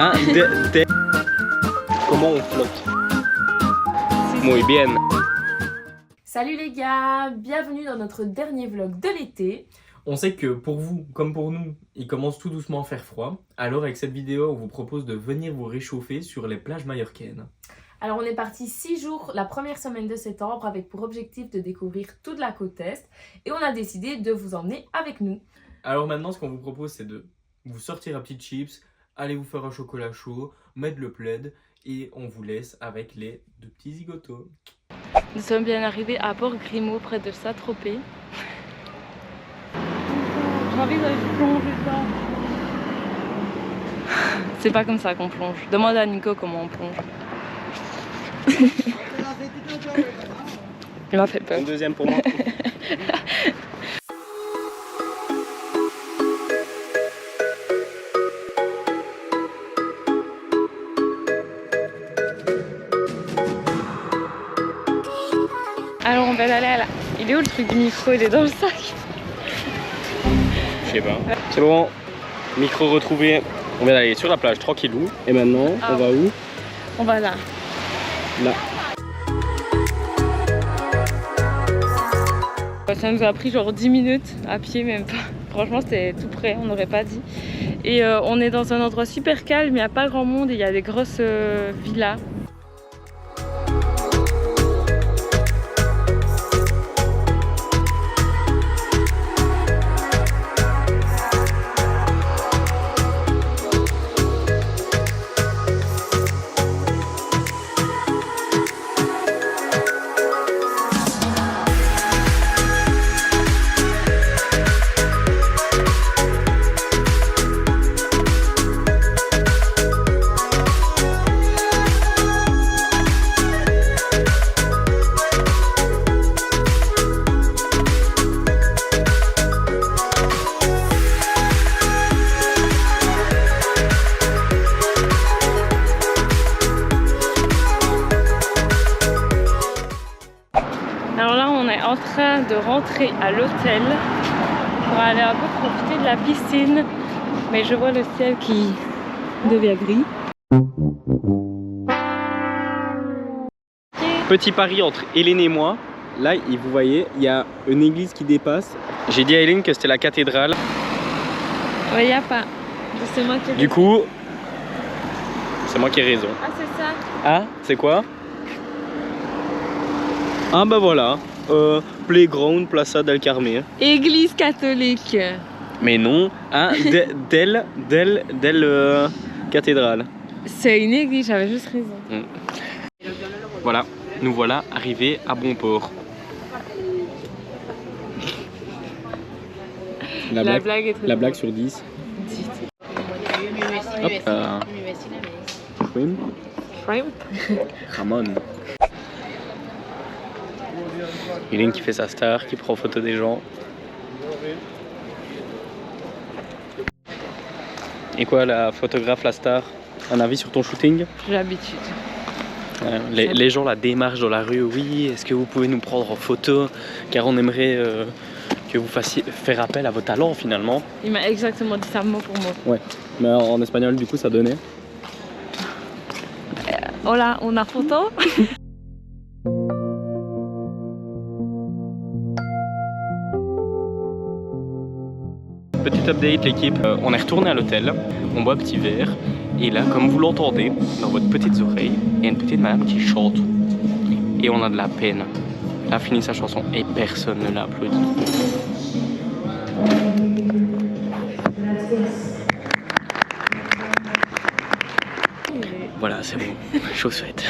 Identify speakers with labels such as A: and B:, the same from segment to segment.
A: Hein? Comment on flotte? Muy bien.
B: Salut les gars, bienvenue dans notre dernier vlog de l'été.
C: On sait que pour vous, comme pour nous, il commence tout doucement à faire froid. Alors avec cette vidéo, on vous propose de venir vous réchauffer sur les plages majorcaines.
B: Alors on est parti 6 jours la première semaine de septembre avec pour objectif de découvrir toute la côte est. Et on a décidé de vous emmener avec nous.
C: Alors maintenant, ce qu'on vous propose, c'est de vous sortir à petites chips, aller vous faire un chocolat chaud, mettre le plaid et on vous laisse avec les deux petits zigotos.
D: Nous sommes bien arrivés à Port-Grimaud, près de Saint-Tropez. J'ai envie d'aller plonger dedans. C'est pas comme ça qu'on plonge. Demande à Nico comment on plonge. Il m'a fait peur.
A: Un deuxième pour moi.
D: Alors on va aller à la... Il est où le truc du micro? Il est dans le sac.
A: Je sais pas. C'est bon, micro retrouvé. On vient d'aller sur la plage tranquillou. Et maintenant, on va où?
D: On va là.
A: Là.
D: Ça nous a pris genre 10 minutes à pied, même pas. Franchement, c'était tout près, on n'aurait pas dit. Et on est dans un endroit super calme, il n'y a pas grand monde et il y a des grosses villas. Alors là, on est en train de rentrer à l'hôtel pour aller un peu profiter de la piscine. Mais je vois le ciel qui devient gris.
A: Petit pari entre Hélène et moi. Là, vous voyez, il y a une église qui dépasse. J'ai dit à Hélène que c'était la cathédrale.
D: Ouais, il n'y a pas. C'est moi qui ai
A: Du coup, c'est moi qui ai raison.
D: Ah, c'est ça.
A: Ah, c'est quoi? Ah bah voilà, Playground Plaza del Carmen.
D: Église catholique.
A: Mais non, hein, del cathédrale.
D: C'est une église, j'avais juste raison.
A: Voilà, nous voilà arrivés à bon port. La blague est très
C: La
A: drôle.
C: blague sur 10.
A: Hop, shrimp.
D: Shrimp.
A: Ramon. Hélène qui fait sa star, qui prend photo des gens. Et quoi, la photographe, la star? Un avis sur ton shooting?
D: J'ai l'habitude.
A: Les gens la démarchent dans la rue. Oui, est-ce que vous pouvez nous prendre en photo? Car on aimerait que vous fassiez faire appel à vos talents finalement.
D: Il m'a exactement dit ça mot pour mot.
A: Ouais, mais en espagnol du coup ça donnait.
D: Hola, una photo?
A: Petit update l'équipe, on est retourné à l'hôtel, on boit un petit verre et là comme vous l'entendez dans votre petite oreille, il y a une petite madame qui chante et on a de la peine. Elle a fini sa chanson et personne ne l'a applaudi. Voilà, c'est bon, chose faite.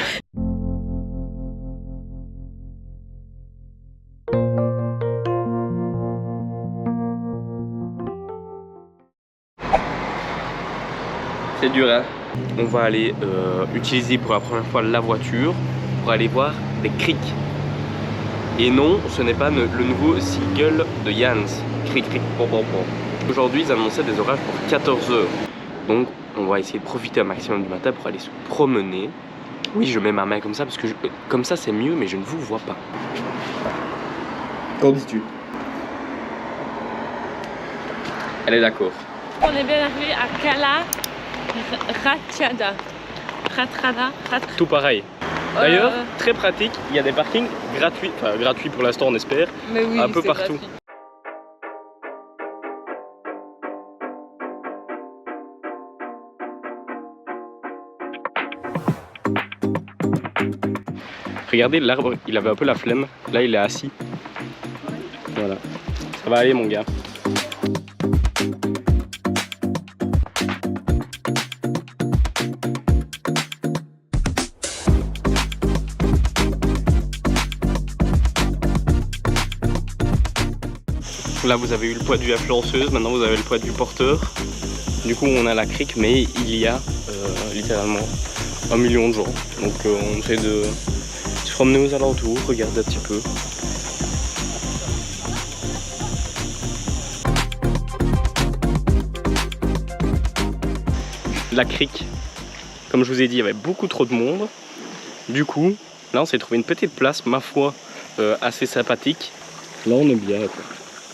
A: C'est dur, hein. On va aller utiliser pour la première fois la voiture pour aller voir des criques. Et non, ce n'est pas le nouveau single de Jans. Cric, cric, pom, pom, pom. Aujourd'hui, ils annonçaient des orages pour 14 h. Donc, on va essayer de profiter un maximum du matin pour aller se promener. Oui, je mets ma main comme ça parce que comme ça c'est mieux, mais je ne vous vois pas.
C: Qu'en dis-tu?
A: Elle est d'accord.
D: On est bien arrivé à Cala Ratchada. Ratrada.
A: Tout pareil. D'ailleurs, très pratique, il y a des parkings gratuits, enfin gratuits pour l'instant on espère,
D: mais oui,
A: un peu partout.
D: Gratuit.
A: Regardez l'arbre, il avait un peu la flemme, là il est assis. Voilà, ça va aller mon gars. Là vous avez eu le poids du influenceuse, maintenant vous avez le poids du porteur. Du coup on a la crique, mais il y a littéralement 1 million de gens. Donc on essaie de se promener aux alentours, regarder un petit peu. La crique, comme je vous ai dit, il y avait beaucoup trop de monde. Du coup, là on s'est trouvé une petite place, ma foi, assez sympathique. Là on est bien quoi.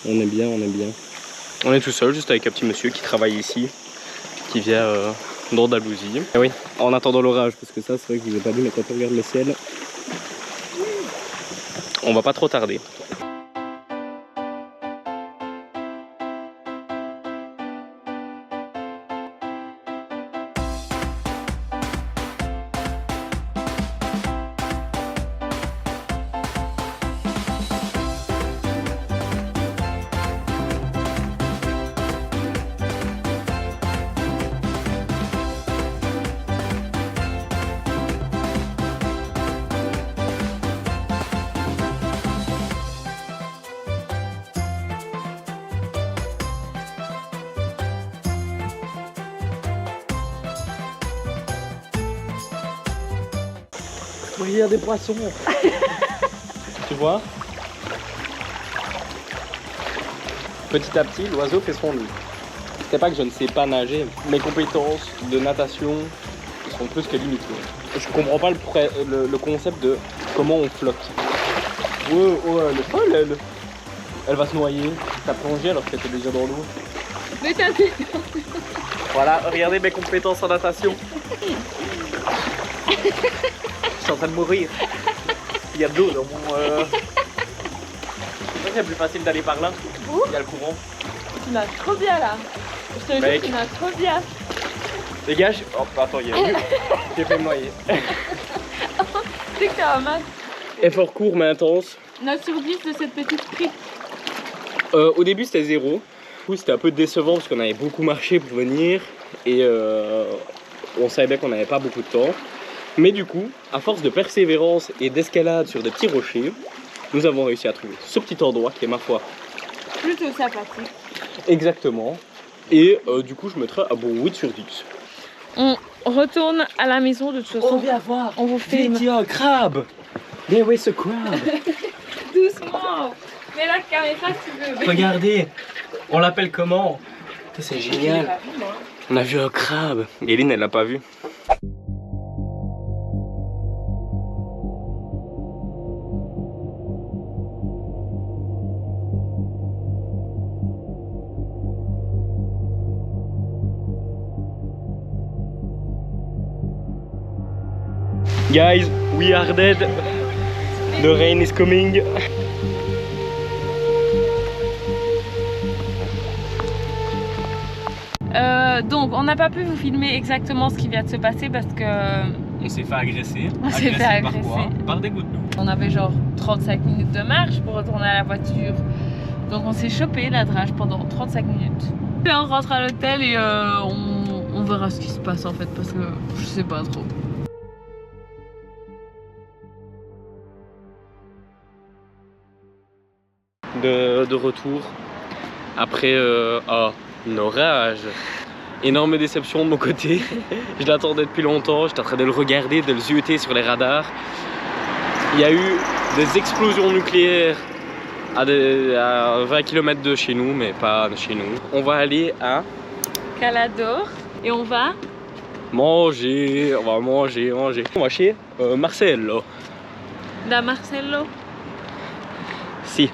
A: On est bien, on est bien. On est tout seul, juste avec un petit monsieur qui travaille ici, qui vient d'Andalousie. Et oui, en attendant l'orage, parce que ça c'est vrai que je vous ai pas dit, mais quand on regarde le ciel, on va pas trop tarder. Oui, il y a des poissons. Tu vois? Petit à petit, l'oiseau fait son nid. C'est pas que je ne sais pas nager. Mes compétences de natation sont plus que limitées. Je comprends pas le concept de comment on flotte. Ouais, elle est folle, elle va se noyer. T'as plongé alors que t'étais déjà dans l'eau.
D: Mais t'as fait...
A: Voilà, regardez mes compétences en natation. Je suis en train de mourir. Il y a de l'eau dans mon... C'est plus facile d'aller par là. Il y a le courant.
D: Tu m'as trop bien là. Je te jure, tu m'as trop bien.
A: Dégage. Oh, attends, il y a eu. J'ai fait me noyer.
D: C'est que t'es un match.
A: Effort court mais intense.
D: 9 sur 10 de cette petite crique.
A: Au début c'était 0. Du coup c'était un peu décevant parce qu'on avait beaucoup marché pour venir. Et on savait bien qu'on n'avait pas beaucoup de temps. Mais du coup, à force de persévérance et d'escalade sur des petits rochers, nous avons réussi à trouver ce petit endroit qui est, ma foi,
D: plutôt sympathique.
A: Exactement. Et du coup, je mettrai un bon 8 sur 10.
D: On retourne à la maison de toute façon.
A: On vient voir.
D: On vous filme.
A: Il y a un crabe. There is a crab.
D: Doucement. Mets la caméra si tu veux.
A: Regardez. On l'appelle comment? C'est génial. On a vu un crabe. Eline, elle l'a pas vu. Guys, we are dead. The rain is coming.
D: Donc, on n'a pas pu vous filmer exactement ce qui vient de se passer parce que...
A: On s'est fait agresser.
D: On s'est fait agresser.
A: Par quoi? Par des gouttes d'eau.
D: On avait genre 35 minutes de marche pour retourner à la voiture. Donc on s'est chopé la drage pendant 35 minutes. Et on rentre à l'hôtel et on verra ce qui se passe en fait parce que je sais pas trop.
A: De retour après un orage. Énorme déception de mon côté. Je l'attendais depuis longtemps, j'étais en train de le regarder, de le zioter sur les radars. Il y a eu des explosions nucléaires à 20 km de chez nous, mais pas de chez nous. On va aller à
D: Calador et on va
A: manger, on va manger. On va chez Marcello.
D: Da Marcello.
A: Si.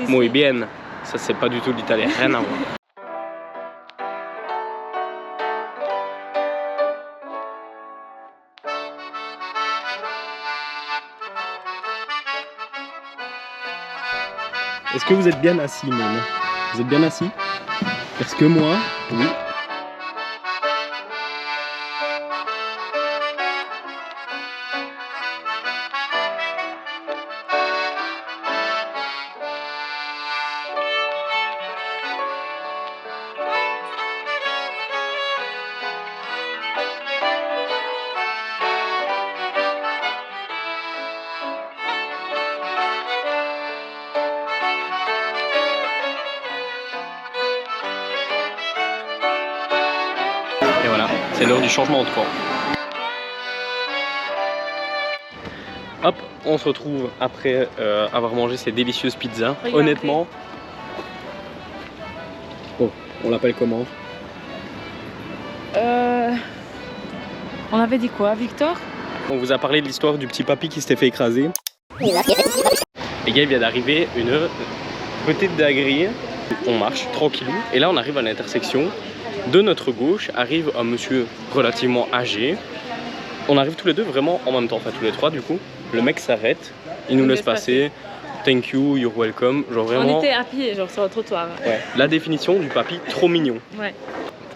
A: Muy bien. Ça c'est pas du tout l'italien, rien à voir. Est-ce que vous êtes bien assis même? Vous êtes bien assis? Parce que moi, oui. Et voilà, c'est l'heure du changement de camp. Hop, on se retrouve après avoir mangé ces délicieuses pizzas.
D: Regardez.
A: Honnêtement, oh, on l'appelle comment?
D: On avait dit quoi, Victor?
A: On vous a parlé de l'histoire du petit papy qui s'était fait écraser. Les gars, il vient d'arriver une petite dinguerie. On marche tranquillou et là on arrive à l'intersection. De notre gauche arrive un monsieur relativement âgé. On arrive tous les deux vraiment en même temps, enfin tous les trois du coup. Le mec s'arrête, il nous laisse passer. Thank you, you're welcome. Genre vraiment.
D: On était à pied, genre sur le trottoir.
A: Ouais. La définition du papy trop mignon.
D: Ouais.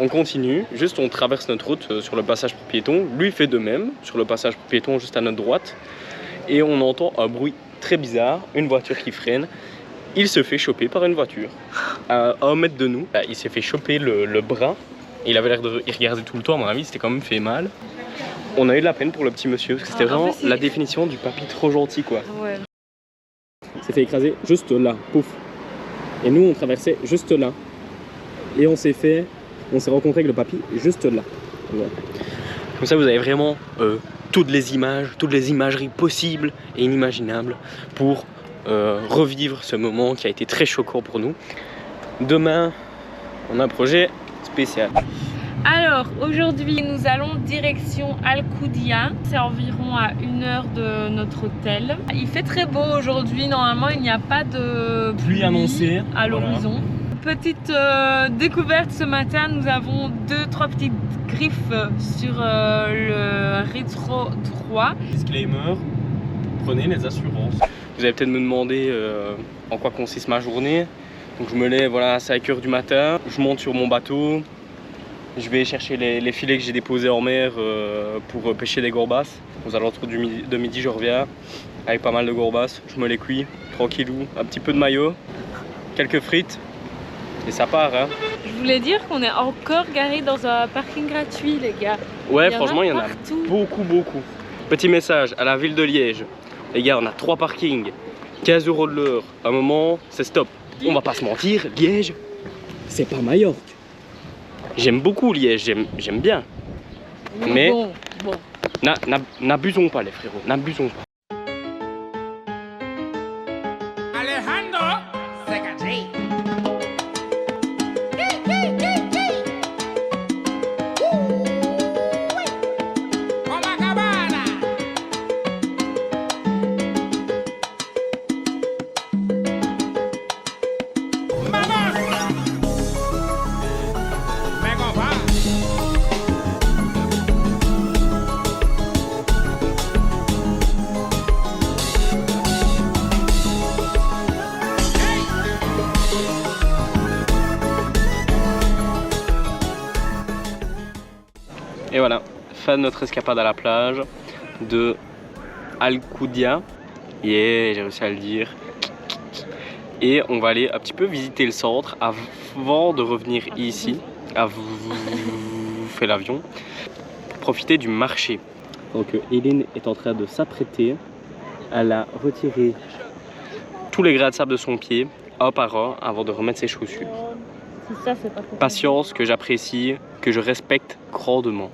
A: On continue, juste on traverse notre route sur le passage pour piétons. Lui fait de même sur le passage pour piétons juste à notre droite. Et on entend un bruit très bizarre, une voiture qui freine. Il se fait choper par une voiture. À 1 mètre de nous, il s'est fait choper le bras. Il avait l'air de regarder tout le temps, à mon avis, c'était quand même fait mal. On a eu de la peine pour le petit monsieur, parce que c'était vraiment la définition du papy trop gentil, quoi.
D: Ouais.
A: Il s'est fait écraser juste là, pouf. Et nous, on traversait juste là. Et on s'est rencontré avec le papy juste là. Voilà. Comme ça, vous avez vraiment toutes les images, toutes les imageries possibles et inimaginables pour revivre ce moment qui a été très choquant pour nous. Demain, on a un projet spécial.
D: Alors aujourd'hui nous allons direction Alcudia, c'est environ à 1 heure de notre hôtel. Il fait très beau aujourd'hui, normalement il n'y a pas de pluie
A: annoncée
D: à l'horizon. Voilà. Petite découverte ce matin, nous avons 2-3 petites griffes sur le rétro droit.
A: Disclaimer, prenez les assurances. Vous allez peut-être me demander en quoi consiste ma journée. Donc je me lève voilà, à 5 h du matin, je monte sur mon bateau. Je vais chercher les filets que j'ai déposés en mer pour pêcher des gorbasses. Aux alentours de midi, je reviens avec pas mal de gorbasses. Je me les cuis, tranquillou, un petit peu de maillot, quelques frites et ça part. Hein.
D: Je voulais dire qu'on est encore garé dans un parking gratuit, les gars.
A: Ouais, franchement, il y en a
D: partout.
A: beaucoup. Petit message à la ville de Liège. Les gars, on a 3 parkings, 15 € de l'heure. À un moment, c'est stop. On va pas se mentir, Liège, c'est pas Majorque. J'aime beaucoup Liège, j'aime bien. Mais
D: bon.
A: n'abusons pas les frérots, n'abusons pas.
E: Alejandro Secatri. Copacabana.
A: Et voilà, fin de notre escapade à la plage de Alcudia. Yeah, j'ai réussi à le dire. Et on va aller un petit peu visiter le centre avant de revenir ici, à vous faire l'avion, pour profiter du marché. Donc Hélène est en train de s'apprêter. Elle a retiré tous les grains de sable de son pied, un par un, avant de remettre ses chaussures.
D: Ça, c'est pas
A: Patience que j'apprécie, que je respecte grandement.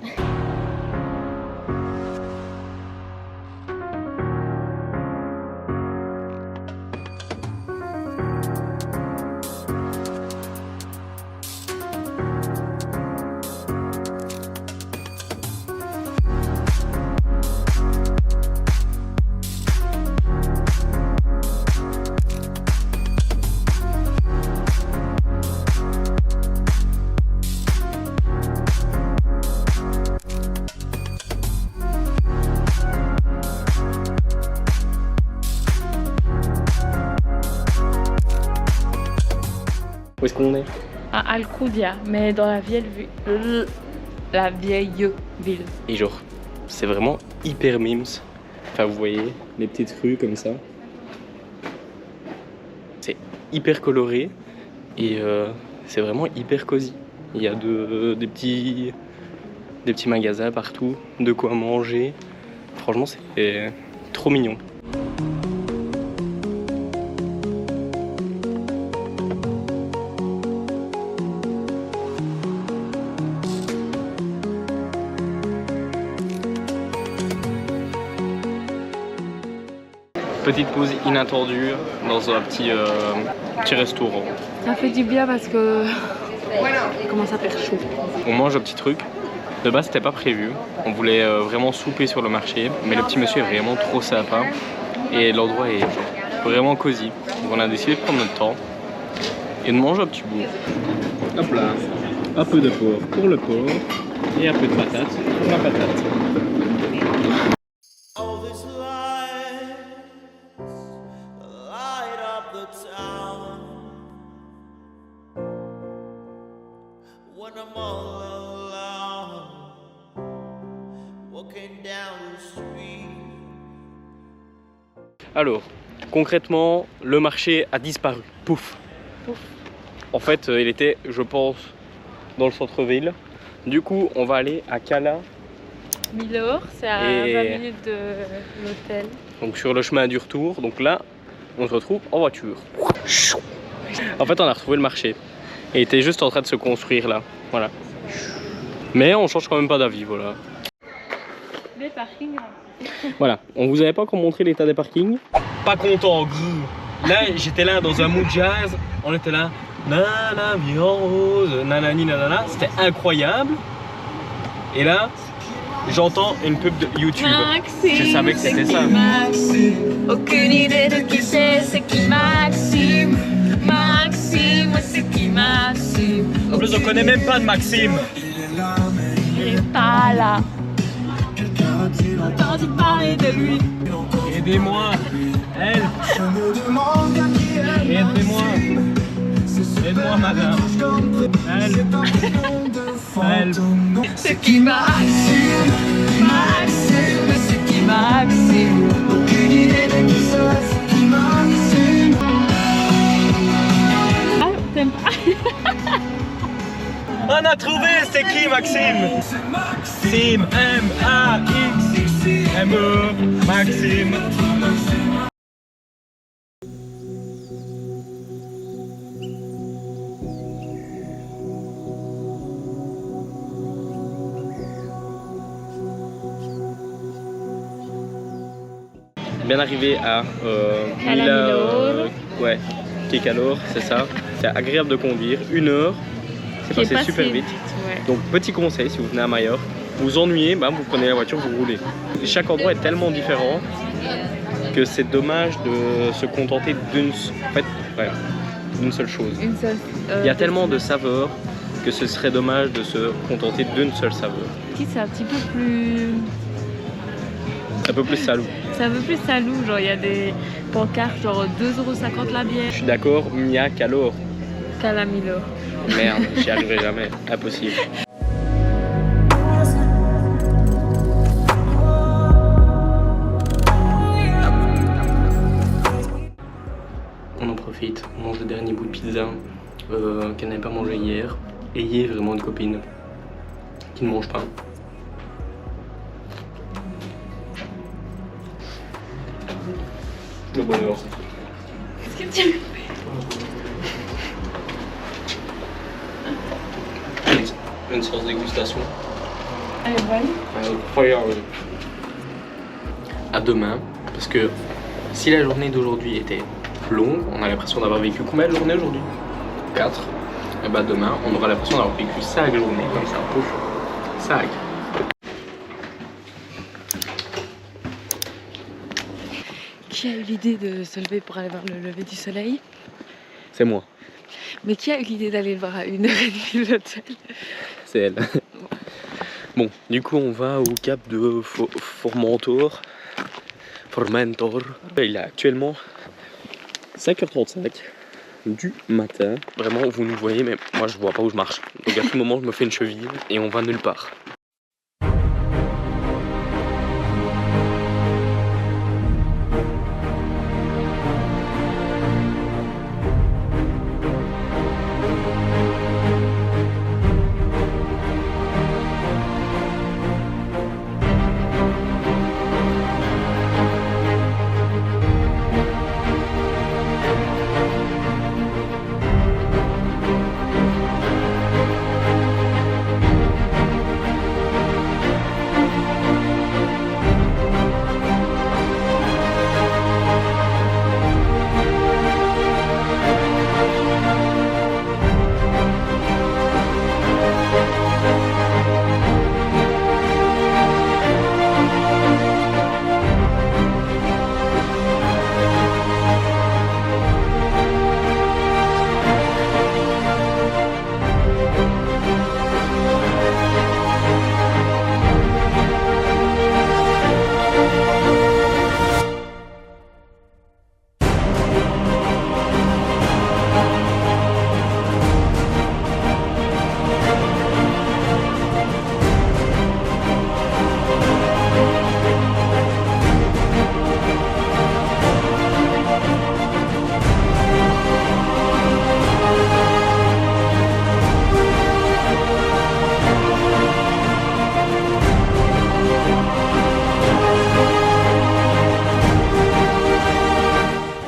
A: qu'on est?
D: À Alcudia, mais dans la vieille ville. La vieille ville.
A: Et genre, c'est vraiment hyper mimes. Enfin, vous voyez, les petites rues comme ça. C'est hyper coloré et c'est vraiment hyper cosy. Il y a des petits magasins partout, de quoi manger. Franchement, c'est trop mignon. Petite pause inattendue dans un petit restaurant.
D: Ça fait du bien parce que comment ça fait chaud.
A: On mange un petit truc. De base, c'était pas prévu. On voulait vraiment souper sur le marché, mais le petit monsieur est vraiment trop sympa et l'endroit est vraiment cosy. Donc on a décidé de prendre notre temps et de manger un petit bout. Hop là, un peu de porc pour le porc et un peu de patate pour la patate. Alors, concrètement, le marché a disparu. Pouf.
D: Pouf.
A: En fait, il était, je pense, dans le centre-ville. Du coup, on va aller à Cala.
D: Milor, c'est à 20 minutes de l'hôtel.
A: Donc sur le chemin du retour. Donc là, on se retrouve en voiture. En fait, on a retrouvé le marché. Et il était juste en train de se construire là. Voilà. Mais on change quand même pas d'avis, voilà.
D: Les parkings.
A: Voilà, on vous avait pas encore montré l'état des parkings. Pas content, grrr. Là, j'étais là dans un mood jazz. On était là, nana, vie en rose, nanani, nanana. C'était incroyable. Et là, j'entends une pub de YouTube.
D: Maxime,
A: je savais que c'était ça.
D: Maxime, aucune idée de qui c'est qui Maxime. Maxime, c'est qui Maxime.
A: En plus, on connaît même pas de Maxime.
D: Il est pas là. J'ai entendu parler de lui.
A: Aidez-moi, elle. Aidez-moi. Aide-moi, madame. Elle.
D: C'est qui Maxime. Maxime, c'est qui Maxime. Aucune idée de qui c'est qui Maxime. Ah, t'aimes pas?
A: On a trouvé, c'est qui Maxime? Maxime, M-A-X-M-E, Maxime. Bien arrivé à
D: Milor.
A: Ouais, Kekalor, c'est ça. C'est agréable de conduire, 1 heure. C'est passé super vite.
D: Ouais.
A: Donc petit conseil, si vous venez à Majorque, vous vous ennuyez, vous prenez la voiture, vous roulez. Chaque endroit est tellement différent que c'est dommage de se contenter d'une seule chose.
D: Une seule.
A: Il y a tellement de saveurs que ce serait dommage de se contenter d'une seule saveur.
D: C'est un petit peu plus.
A: Un peu plus salou.
D: C'est un peu plus salou, genre il y a des pancartes genre 2,50 € la bière.
A: Je suis d'accord, Mia Calor.
D: Calamilo.
A: Merde, j'y arriverai jamais, impossible. On en profite, on mange le dernier bout de pizza qu'elle n'avait pas mangé hier. Ayez vraiment une copine qui ne mange pas. Le bonheur.
D: Qu'est-ce que tu
A: Une séance dégustation.
D: Allez, voilà.
A: Incroyable. À demain, parce que si la journée d'aujourd'hui était longue, on a l'impression d'avoir vécu combien de journées aujourd'hui? 4. Et bah demain, on aura l'impression d'avoir vécu 5 journées comme ça. Pouf. 5.
D: Qui a eu l'idée de se lever pour aller voir le lever du soleil?
A: C'est moi.
D: Mais qui a eu l'idée d'aller le voir à 1h30 de l'hôtel?
A: C'est elle. Bon, du coup, on va au cap de Formentor. Il est actuellement 5h35. du matin. Vraiment, vous nous voyez, mais moi je vois pas où je marche. Donc à tout moment, je me fais une cheville et on va nulle part.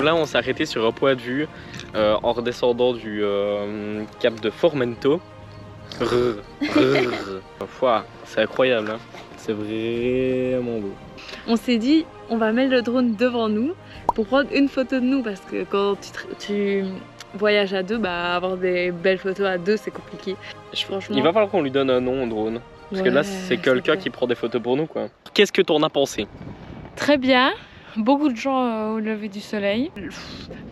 A: Là on s'est arrêté sur un point de vue en redescendant du cap de Formento. C'est incroyable, hein. C'est vraiment beau.
D: On s'est dit, on va mettre le drone devant nous pour prendre une photo de nous parce que quand tu voyages à deux, bah avoir des belles photos à deux c'est compliqué. Franchement.
A: Il va falloir qu'on lui donne un nom au drone. Parce que là c'est quelqu'un qui prend des photos pour nous quoi. Qu'est-ce que t'en as pensé?
D: Très bien. Beaucoup de gens au lever du soleil.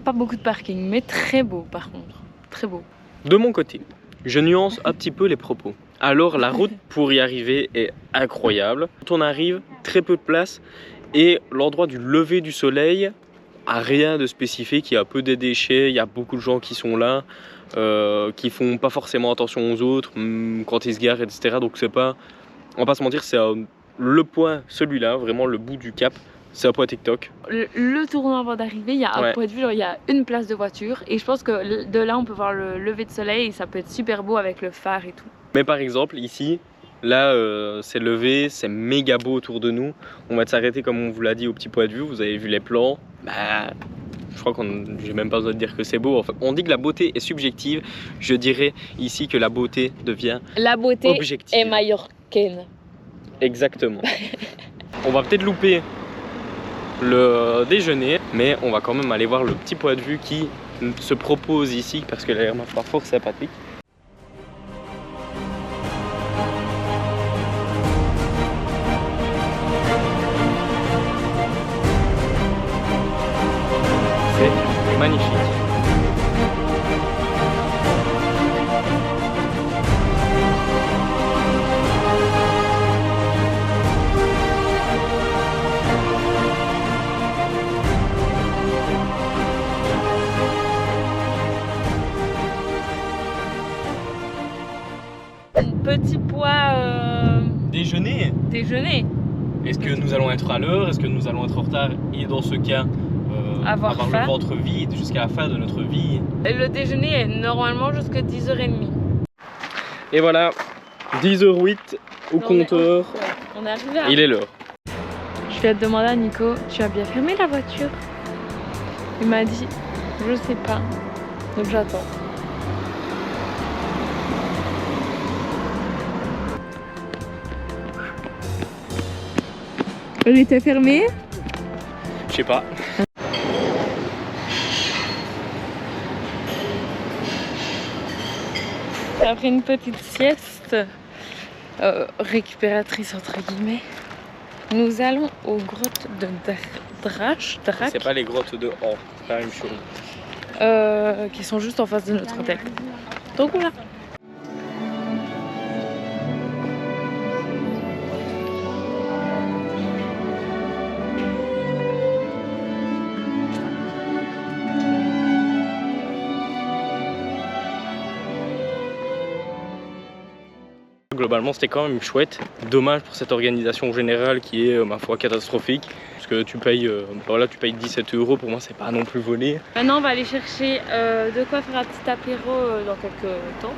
D: Pas beaucoup de parking, mais très beau par contre. Très beau.
A: De mon côté, je nuance un petit peu les propos. Alors la route pour y arriver est incroyable. Quand on arrive, très peu de place et l'endroit du lever du soleil a rien de spécifique. Il y a peu des déchets, il y a beaucoup de gens qui sont là, qui font pas forcément attention aux autres quand ils se garent, etc. Donc c'est pas, on va pas se mentir, c'est le point, celui-là, vraiment le bout du cap. C'est un point TikTok.
D: Le tournant avant d'arriver, il y a un point de vue, genre, il y a une place de voiture et je pense que de là on peut voir le lever de soleil et ça peut être super beau avec le phare et tout.
A: Mais par exemple ici, là c'est levé, c'est méga beau autour de nous. On va s'arrêter comme on vous l'a dit au petit point de vue, vous avez vu les plans. Bah, je crois qu'on j'ai même pas besoin de dire que c'est beau. Enfin, on dit que la beauté est subjective, je dirais ici que la beauté devient objective.
D: Est mallorcaine.
A: Exactement. On va peut-être louper le déjeuner, mais on va quand même aller voir le petit point de vue qui se propose ici parce que l'air m'a l'air fort sympathique. C'est magnifique.
D: Petit poids
A: Déjeuner. Est-ce que nous allons être à l'heure? Est-ce que nous allons être en retard? Et dans ce cas, avoir le ventre vide jusqu'à la fin de notre vie.
D: Le déjeuner est normalement jusqu'à 10h30.
A: Et voilà, 10h08 au compteur.
D: On est arrivé à...
A: Il est l'heure.
D: Je vais te demander à Nico, tu as bien fermé la voiture? Il m'a dit, je sais pas. Donc j'attends. Elle était fermée?
A: Je sais pas.
D: Après une petite sieste récupératrice entre guillemets, nous allons aux grottes de Drac.
A: C'est pas les grottes de Han, c'est pas la même chose.
D: Qui sont juste en face de notre hôtel. Donc voilà.
A: globalement c'était quand même chouette. Dommage pour cette organisation générale qui est ma foi catastrophique. Parce que tu payes, voilà, tu payes 17 €, pour moi c'est pas non plus volé.
D: Maintenant on va aller chercher de quoi faire un petit apéro dans quelques temps.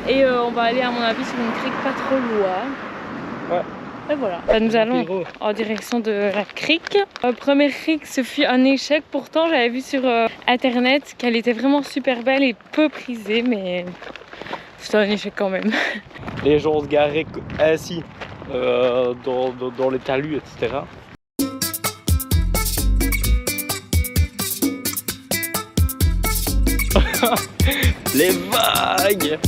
D: Et on va aller à mon avis sur une crique pas trop loin. Ouais. Et voilà. Nous allons en direction de la crique. Première crique, ce fut un échec. Pourtant j'avais vu sur internet qu'elle était vraiment super belle et peu prisée, mais c'était un échec quand même.
A: Les gens se garaient ainsi dans les talus, etc. Les vagues.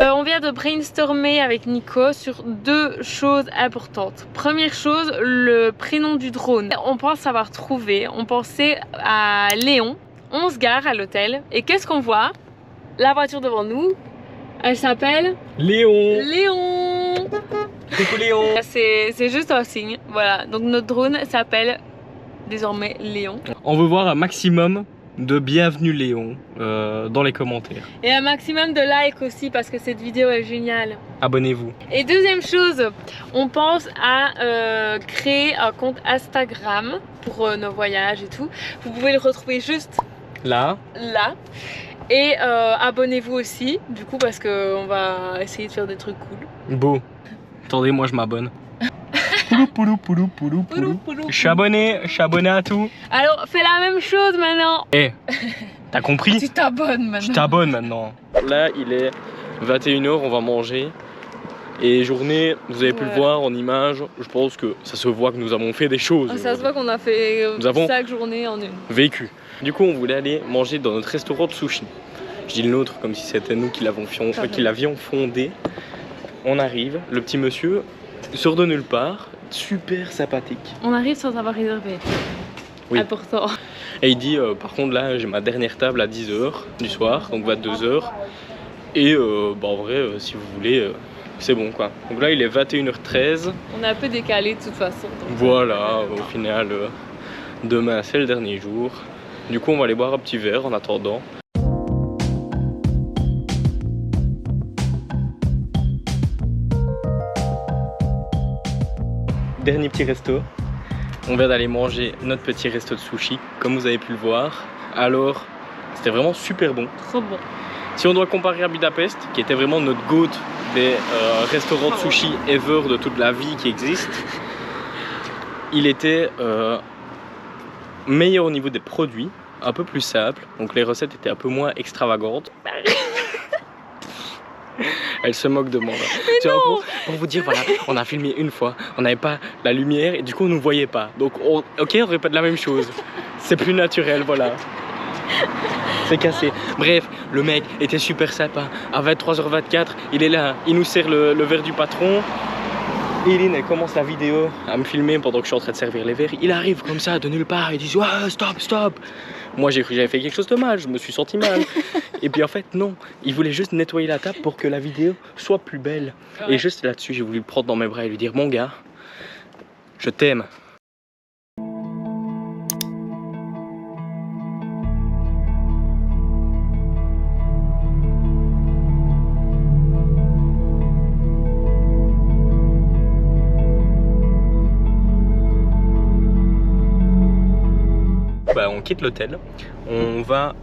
D: On vient de brainstormer avec Nico sur deux choses importantes. Première chose, le prénom du drone. On pense avoir trouvé, on pensait à Léon. On se gare à l'hôtel et qu'est-ce qu'on voit? La voiture devant nous, elle s'appelle
A: Léon.
D: Léon.
A: Coucou Léon.
D: C'est juste un signe, voilà. Donc notre drone s'appelle désormais Léon.
A: On veut voir un maximum de bienvenue Léon dans les commentaires.
D: Et un maximum de likes aussi parce que cette vidéo est géniale.
A: Abonnez-vous.
D: Et deuxième chose, on pense à créer un compte Instagram pour nos voyages et tout. Vous pouvez le retrouver juste
A: Là.
D: Et abonnez-vous aussi, du coup, parce qu'on va essayer de faire des trucs cool.
A: Beau. Attendez, moi je m'abonne. Poulou, poulou, poulou, poulou, poulou. Je suis abonné à tout.
D: Alors, fais la même chose maintenant.
A: Eh, t'as compris?
D: Tu t'abonnes maintenant.
A: Je t'abonne maintenant. Là, il est 21 h, on va manger. Et journée, vous avez pu le voir en image, je pense que ça se voit que nous avons fait des choses.
D: Ça se voit qu'on a fait
A: nous avons
D: 5 journées en une.
A: Vécu. Du coup, on voulait aller manger dans notre restaurant de sushi. Je dis le nôtre comme si c'était nous qui l'avions fondé. On arrive, le petit monsieur sort de nulle part, super sympathique.
D: On arrive sans avoir réservé.
A: Oui.
D: Important.
A: Et il dit, par contre là, j'ai ma dernière table à 10 h du soir, donc 22 h. Et en vrai, si vous voulez, c'est bon quoi. Donc là, il est 21 h 13.
D: On est un peu décalé de toute façon.
A: Voilà, au final, demain c'est le dernier jour. Du coup, on va aller boire un petit verre en attendant. Dernier petit resto. On vient d'aller manger notre petit resto de sushi, comme vous avez pu le voir. Alors, c'était vraiment super bon.
D: Trop bon.
A: Si on doit comparer à Budapest, qui était vraiment notre goat des restaurants de sushi ever de toute la vie qui existe, il était meilleur au niveau des produits, un peu plus simple, donc les recettes étaient un peu moins extravagantes. Elle se moque de moi. Tu vois, pour vous dire, voilà, on a filmé une fois, on n'avait pas la lumière et du coup on ne nous voyait pas. Donc ok, on répète la même chose. C'est plus naturel, voilà. C'est cassé. Bref, le mec était super sympa. À 23 h 24, il est là, il nous sert le verre du patron. Eileen, elle commence la vidéo à me filmer pendant que je suis en train de servir les verres. Il arrive comme ça de nulle part, il dit ouais, stop. Moi j'ai cru que j'avais fait quelque chose de mal, je me suis senti mal. Et puis en fait non, il voulait juste nettoyer la table pour que la vidéo soit plus belle. Ouais. Et juste là-dessus, j'ai voulu le prendre dans mes bras et lui dire mon gars, je t'aime. On quitte l'hôtel, on va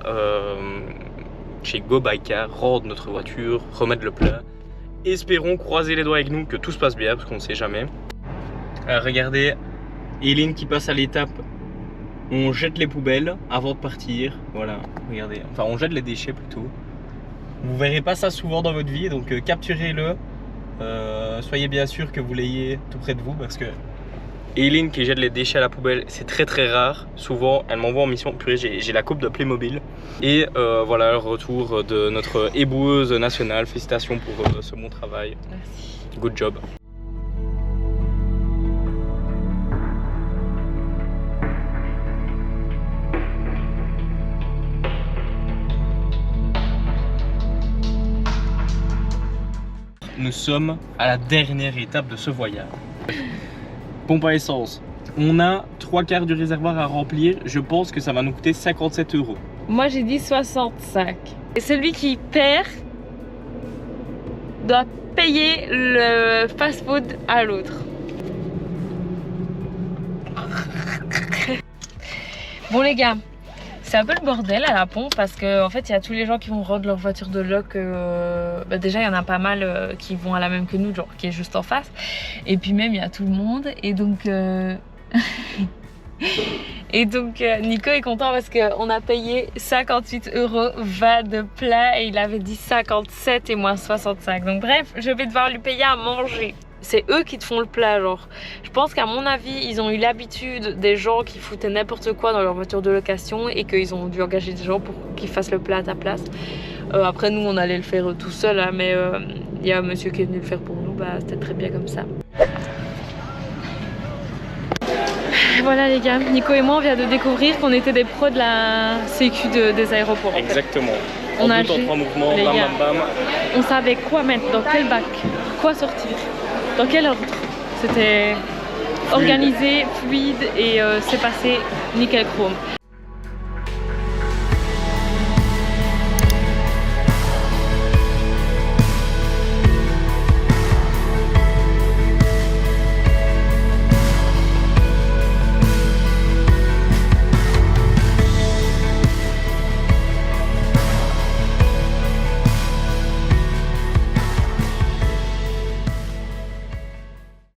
A: chez Go By Car, rendre notre voiture, remettre le plat. Espérons, croiser les doigts avec nous, que tout se passe bien, parce qu'on ne sait jamais. Regardez, Eileen qui passe à l'étape, on jette les poubelles avant de partir. Voilà, regardez, enfin on jette les déchets plutôt. Vous verrez pas ça souvent dans votre vie, donc capturez-le. Soyez bien sûr que vous l'ayez tout près de vous, parce que Eileen qui jette les déchets à la poubelle, c'est très rare. Souvent, elle m'envoie en mission. Purée, j'ai la coupe de Playmobil. Et voilà le retour de notre éboueuse nationale. Félicitations pour ce bon travail.
D: Merci.
A: Good job. Nous sommes à la dernière étape de ce voyage. Pompe à essence. On a 3/4 du réservoir à remplir. Je pense que ça va nous coûter 57 €.
D: Moi j'ai dit 65. Et celui qui perd doit payer le fast-food à l'autre. Bon les gars, c'est un peu le bordel à la pompe parce que en fait il y a tous les gens qui vont rendre leur voiture de loc. Déjà il y en a pas mal qui vont à la même que nous, genre qui est juste en face. Et puis même il y a tout le monde et donc Nico est content parce qu'on a payé 58 € va de plat et il avait dit 57 et moi 65. Donc bref, je vais devoir lui payer à manger. C'est eux qui te font le plat, genre. Je pense qu'à mon avis, ils ont eu l'habitude des gens qui foutaient n'importe quoi dans leur voiture de location et qu'ils ont dû engager des gens pour qu'ils fassent le plat à ta place. Après, nous, on allait le faire tout seul, hein, mais il y a un monsieur qui est venu le faire pour nous, bah c'était très bien comme ça. Voilà les gars, Nico et moi on vient de découvrir qu'on était des pros de la sécu des aéroports. En
A: Exactement.
D: fait. On a
A: en 3 mouvements,
D: les
A: bam
D: gars,
A: bam bam.
D: on savait quoi mettre, dans quel bac, quoi sortir, dans quel ordre. C'était organisé, fluide et c'est passé nickel chrome.